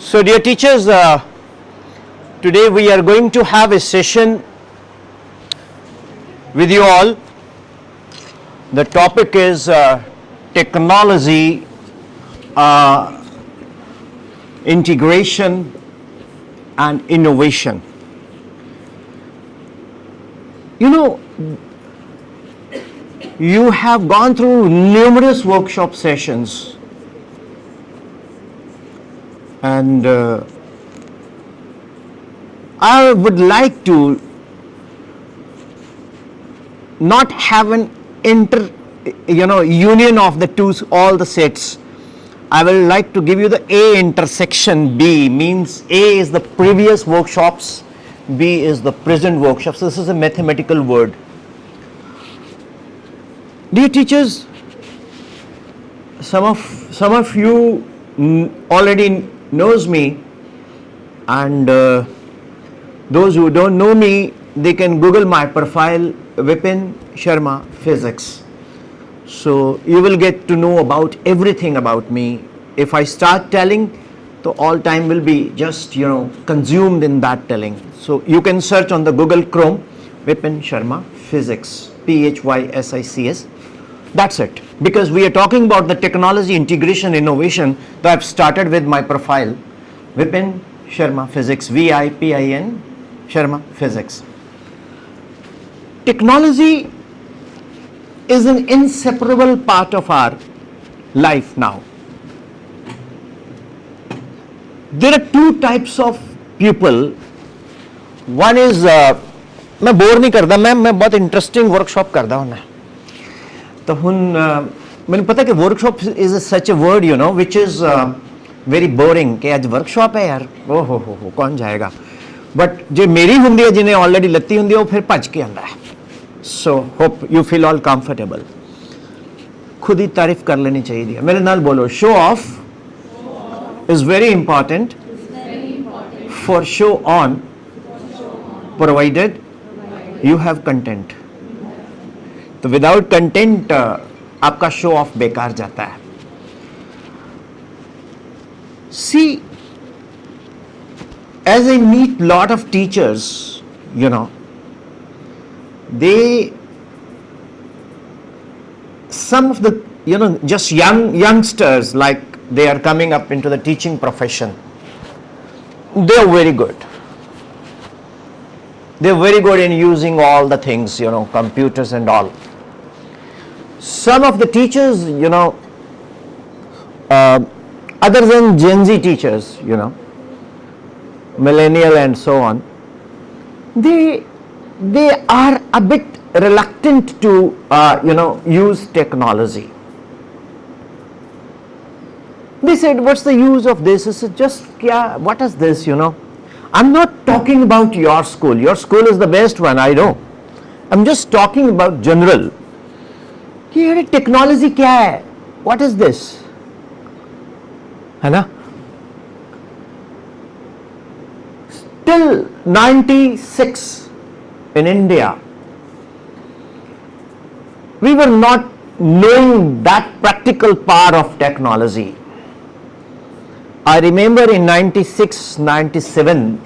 So dear teachers, today we are going to have a session with you all. The topic is technology, integration and innovation. You know, you have gone through numerous workshop sessions and I would like to not have an union of the two, all the sets. I will like to give you the A intersection B, means A is the previous workshops, B is the present workshops. So this is a mathematical word. Dear teachers, some of you already knows me, and those who don't know me, they can Google my profile, Vipin Sharma Physics. So you will get to know about everything about me. If I start telling, so all time will be just consumed in that telling. So you can search on the Google Chrome, Vipin Sharma Physics, PHYSICS. That's it. Because we are talking about the technology, integration, innovation. So I've started with my profile, Vipin Sharma Physics, VIPIN Sharma Physics. Technology is an inseparable part of our life now. There are two types of people. One is, मैं bore नहीं करता, मैं बहुत interesting workshop करता हूँ ना. तो मैंने पता कि workshop is such a word which is very boring कि आज वर्कशॉप है यार, ओ हो कौन जाएगा. बट जो मेरी होंगी है जिन्हें ऑलरेडी लत्ती होंगी वो फिर भज के आंदा है. So hope you feel all comfortable. खुद ही तारीफ कर लेनी चाहिए. मेरे नाल बोलो, show off is very important for show on provided you have content. तो विदाउट कंटेंट आपका शो ऑफ बेकार जाता है. सी, as I meet lot of teachers, they, some of the just youngsters, like they are coming up into the teaching profession, they are very good. They are very good in using all the things, computers and all. Some of the teachers, other than Gen Z teachers, millennial and so on, they are a bit reluctant to use technology. They said, what's the use of this? I said, just what is this? I'm not talking about your school. Your school is the best one, I know. I'm just talking about general. कि यार technology क्या है? What is this? है ना? Till 96 in India, we were not knowing that practical part of technology. I remember in 96, 97,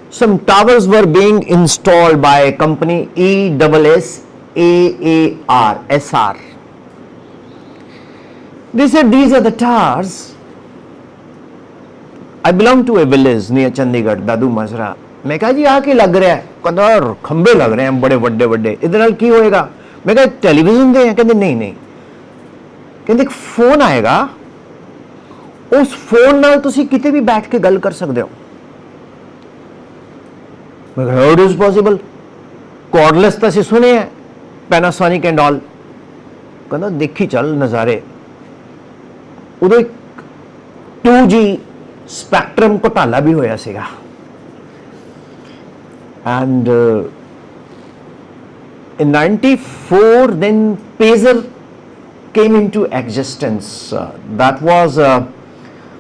some towers were being installed by a company, VWS SR. They said these are the towers. I belong to a village near Chandigarh, Dadu Mazra. मैं कहा जी यहाँ की लग रहा है, कदर खंबे लग रहे हैं बड़े बड़े बड़े, इधर नाल की होएगा. मैं कहा टेलीविजन दे हैं, कहते नहीं कहते एक फोन आएगा, उस फोन नाल तुसी किते भी बैठ के गल कर सकते हो. मैं कहा हाउ इज पॉसिबल, कॉर्डलेस तो असीं सुने हैं, पैनासोनिक एंड ऑल. कहता देखी चल नज़ारे. उदों एक 2G स्पैक्ट्रम घोटाला भी होया सीगा. And in 94, then Pager came into existence. That was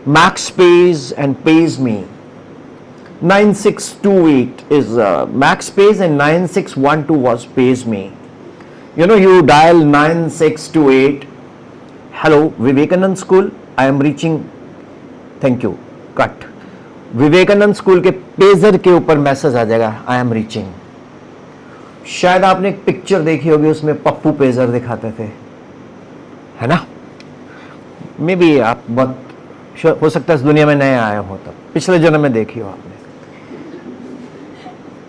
MaxPace and PageMe. 9628 is MaxPace and 9612 was PageMe. You dial 9628. Hello, Vivekanand School. I am reaching. Thank you. Cut. Vivekananda school के pager के ऊपर message आ जाएगा, I am reaching. शायद आपने एक picture देखी होगी, उसमें पप्पू पेजर दिखाते थे, है ना? मे बी आप बहुत हो सकता है इस दुनिया में नए आए हो, तब पिछले जन्म में देखी हो आपने।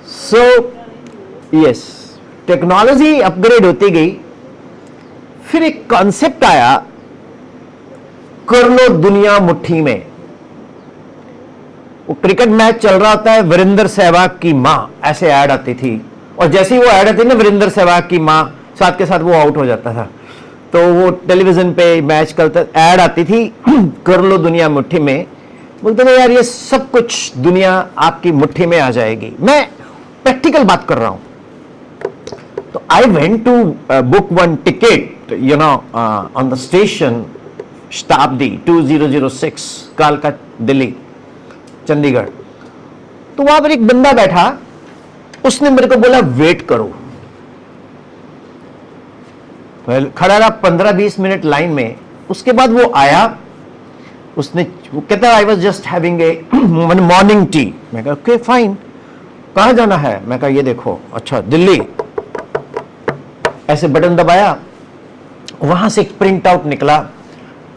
सो यस, टेक्नोलॉजी अपग्रेड होती गई। फिर एक कॉन्सेप्ट आया, कर लो दुनिया मुट्ठी में। वो क्रिकेट मैच चल रहा होता है, वीरेंद्र सहवाग की मां, ऐसे ऐड आती थी, और जैसे ही वो ऐड आती ना वीरेंद्र सहवाग की मां, साथ के साथ वो आउट हो जाता था। तो वो टेलीविजन पे मैच करता, ऐड आती थी कर लो दुनिया मुट्ठी में। बोलते थे यार ये सब कुछ दुनिया आपकी मुट्ठी में आ जाएगी। मैं प्रैक्टिकल बात कर रहा हूं। तो I went to book one ticket, you know, on the station Shatabdi 2006, कालका दिल्ली चंडीगढ़। तो वहां पर एक बंदा बैठा, उसने मेरे को बोला वेट करो। खड़ा रहा 15-20 मिनट लाइन में। उसके बाद वो आया, उसने, वो कहता I was just having a morning tea. मैं कहा ओके फाइन, कहाँ जाना है? मैं कहा ये देखो। अच्छा दिल्ली। ऐसे बटन दबाया, वहां से एक प्रिंट आउट निकला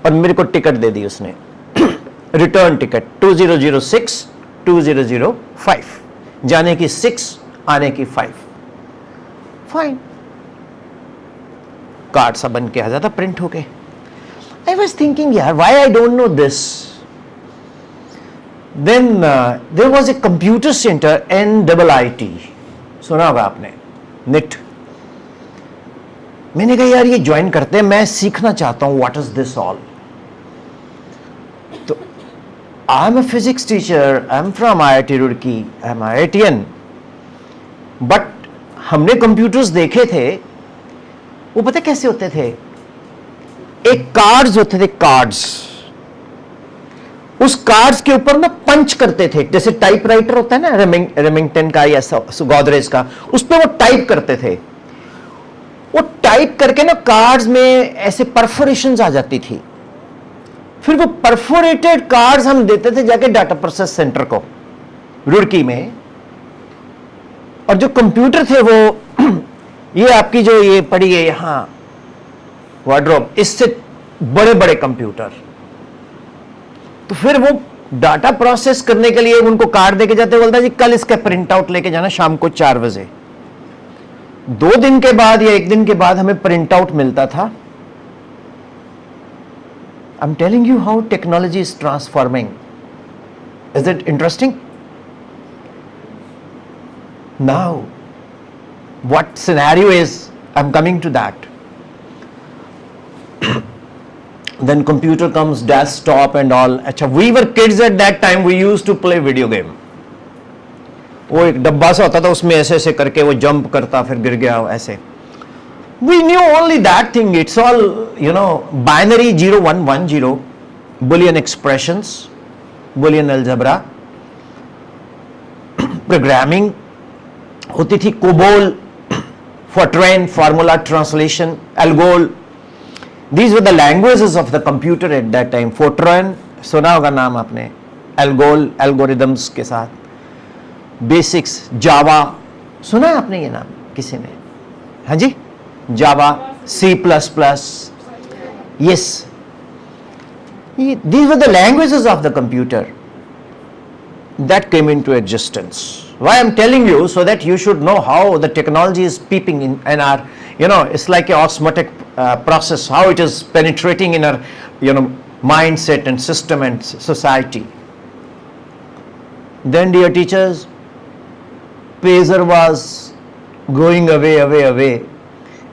और मेरे को टिकट दे दी उसने, रिटर्न टिकट 2006 2005, जाने की 6, आने की 5। फाइन, कार्ड सा बन के आ जाता प्रिंट होके। आई वॉज थिंकिंग यार why I don't know this. Then there was a computer centre NIIT, सुना होगा आपने, निट। मैंने कहा यार ये ज्वाइन करते हैं, मैं सीखना चाहता हूं व्हाट इज दिस ऑल। तो I am a physics teacher, I am from IIT Roorkee, I am IITian, but हमने कंप्यूटर्स देखे थे, वो पता कैसे होते थे? एक कार्ड्स होते थे, कार्ड्स, उस कार्ड्स के ऊपर ना पंच करते थे, जैसे टाइपराइटर होता है ना, रेमिंगटन का या गोदरेज का, उस पर वो टाइप करते थे। वो टाइप करके ना कार्ड्स में ऐसे परफोरेशंस आ जाती थी। फिर वो परफोरेटेड कार्ड्स हम देते थे जाके डाटा प्रोसेस सेंटर को रुड़की में। और जो कंप्यूटर थे वो ये आपकी जो ये पड़ी है यहां वार्डरोब, इससे बड़े बड़े कंप्यूटर। तो फिर वो डाटा प्रोसेस करने के लिए उनको कार्ड देके जाते, बोलता जी कल इसका प्रिंट आउट लेके जाना शाम को 4 बजे। 2 दिन के बाद या 1 दिन के बाद हमें प्रिंट आउट मिलता था। I am telling you how technology is transforming. Is it interesting? Now what scenario is, I'm coming to that. Then computer comes, desktop and all. अच्छा, we were kids at that time, we used to play video game. वो एक डब्बा सा होता था, उसमें ऐसे ऐसे करके वो जंप करता, फिर गिर गया ऐसे। We knew only that thing. It's all, you know, binary 0110, Boolean expressions, Boolean algebra, programming होती थी, COBOL, Fortran, formula translation, ALGOL. These were the languages of the computer at that time. Fortran, सुना होगा नाम आपने, ALGOL, algorithms के साथ, basics, जावा, सुना है आपने ये नाम किसी ने? हाँ जी, जावा, C++, yes. These were the languages of the computer that came into existence. Why I'm telling you, so that you should know how the technology is peeping in our, you know, it's like a osmotic process, how it is penetrating in our, you know, mindset and system and society. Then, dear teachers, pager was going away.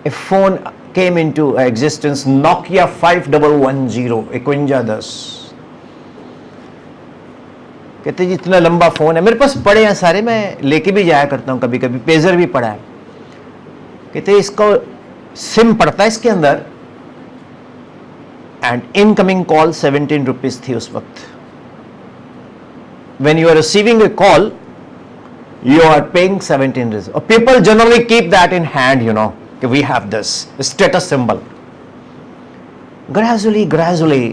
A phone came into existence, Nokia 5110, 5110. कहते जी इतना लंबा phone है, मेरे पास पड़े हैं सारे, मैं लेके भी जाया करता हूँ कभी कभी, पेजर भी पड़ा है। कहते इसको सिम पड़ता है इसके अंदर, एंड इनकमिंग कॉल 17 रुपीज थी उस वक्त। When you are receiving a call you are paying 17 rupees. Or people generally keep that in hand, you know, we have this status symbol. Gradually,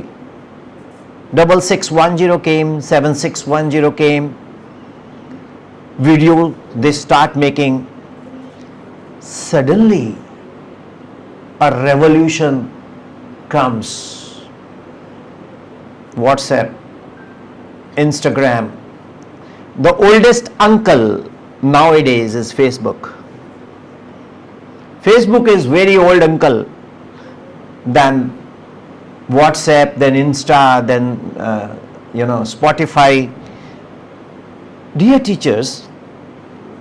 6610 came, 7610 came. Video they start making. Suddenly, a revolution comes. WhatsApp, Instagram. The oldest uncle nowadays is Facebook. Facebook is very old uncle than WhatsApp, then Insta, then Spotify. Dear teachers,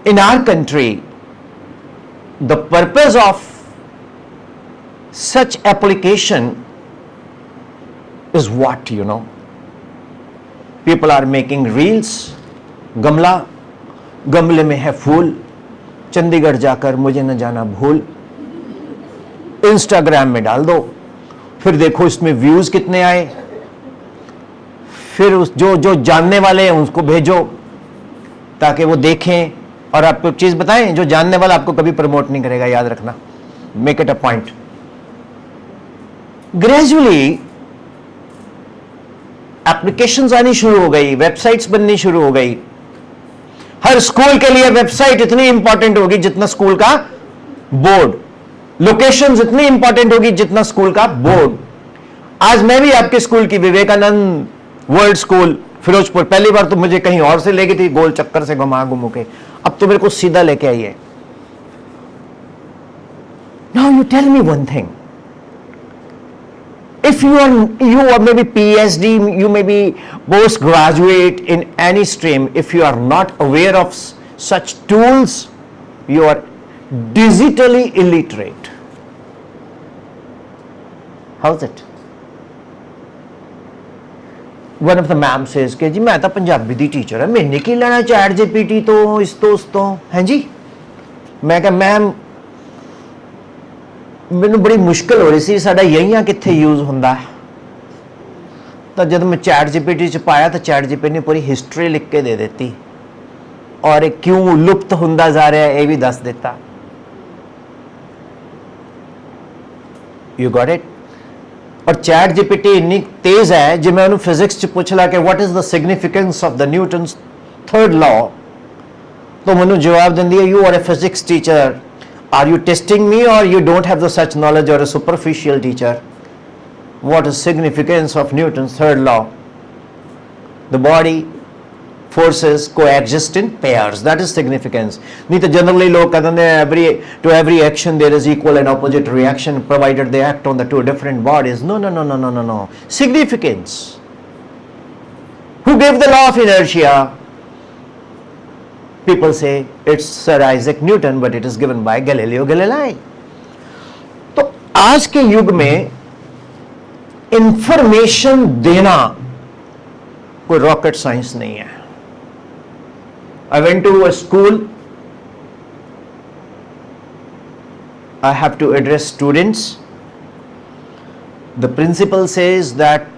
in our country, the purpose of such application is what, people are making reels. गमला, गमले में है फूल, चंडीगढ़ जाकर मुझे न जाना भूल, Instagram में डाल दो, फिर देखो इसमें व्यूज कितने आए, फिर उस जो जानने वाले हैं उसको भेजो ताकि वो देखें. और आपको चीज बताएं, जो जानने वाला आपको कभी प्रमोट नहीं करेगा, याद रखना. Make it a point. Gradually applications आनी शुरू हो गई, वेबसाइट्स बननी शुरू हो गई. हर स्कूल के लिए वेबसाइट इतनी इंपॉर्टेंट होगी जितना स्कूल का बोर्ड. लोकेशंस इतनी इंपॉर्टेंट होगी जितना स्कूल का बोर्ड. आज मैं भी आपके स्कूल की विवेकानंद वर्ल्ड स्कूल फिरोजपुर, पहली बार तो मुझे कहीं और से ले गई थी, गोल चक्कर से घुमा के, अब तो मेरे को सीधा लेके आई है. Now you tell me one thing. If you are maybe PhD, you may be postgraduate in any stream. If you are not aware of such tools, you are digitally illiterate. How's it? One of the ma'am says कि जी मैं तो पंजाबी दी teacher है, मैंने की लेना chat GPT तो इस तो हैं जी. मैं कहा मैम ਮੈਨੂੰ बड़ी मुश्किल हो रही सी, साडा यही कित्थे यूज हुंदा है. तो जब मैं चैट जीपीटी च पाया तो चैट जीपीटी ने पूरी हिस्ट्री लिख के दे देती और ये क्यों लुप्त हुंदा जा रहा है ये भी दस देता. You got it. और चैट जीपीटी इतनी तेज है, जो मैं उन्हें फिजिक्स च पूछ ला कि what is the significance of the Newton's third law, तो मैनू जवाब देंदी है you are a physics teacher. Are you testing me or you don't have the such knowledge or a superficial teacher? What is significance of Newton's third law? The body forces coexist in pairs. That is significance. नहीं तो generally लोग कहते हैं to every action there is equal and opposite reaction provided they act on the two different bodies. No. Significance. Who gave the law of inertia? People say it's Sir Isaac Newton, but it is given by Galileo Galilei. तो आज के युग में information देना कोई rocket science नहीं है. I went to a school. I have to address students. The principal says that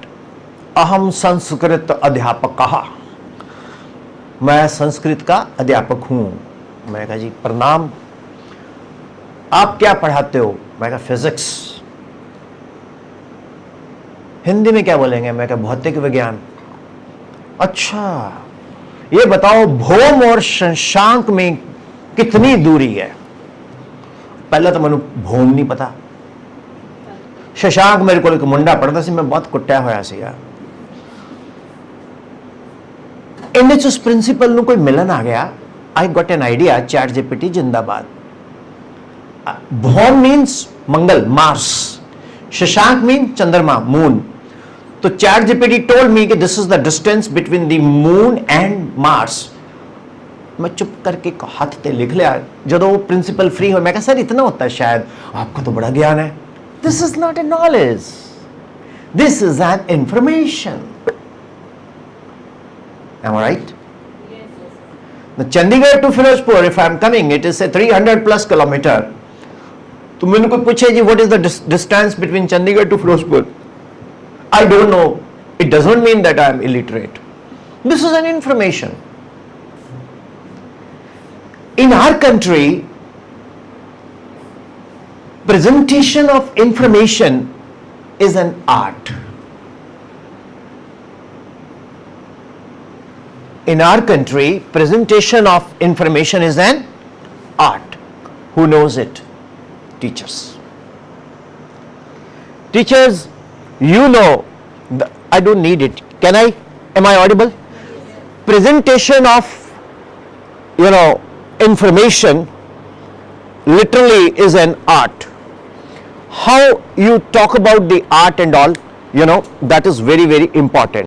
अहम संस्कृत अध्यापकः, मैं संस्कृत का अध्यापक हूं. मैंने कहा जी प्रणाम, आप क्या पढ़ाते हो? मैं कहा फिजिक्स. हिंदी में क्या बोलेंगे? मैं कहा भौतिक विज्ञान. अच्छा ये बताओ भौम और शशांक में कितनी दूरी है? पहले तो मैंने भौम नहीं पता, शशांक मेरे को एक मुंडा पढ़ता सी, मैं बहुत कुट्टिया होया सी यार. इन्हें उस प्रिंसिपल ਨੂੰ कोई मिलन आ गया. I got an idea, chat GPT जिंदाबाद. भौम मीन्स मंगल, मार्स. शशांक मीन चंद्रमा, मून. तो चैट जीपीटी टोल्ड मी कि this is the distance between the moon and Mars. मैं चुप करके हाथ ते लिख लिया. जब वो प्रिंसिपल फ्री हो मैं कहा सर इतना होता है शायद, आपका तो बड़ा ज्ञान है. This is not a knowledge, this is an information. Am I right? Yes. The Chandigarh to Firozepur, if I am coming, it is a 300 plus kilometer. तो मैंने कोई पूछे जी what is the distance between Chandigarh to Firozepur? I don't know. It doesn't mean that I am illiterate. This is an information. In our country, presentation of information is an art. in our country, presentation of information is an art. Who knows it? Teachers. Teachers, you know, I don't need it. Can I? Am I audible? Presentation of, information literally is an art. How you talk about the art and all, that is very, very important.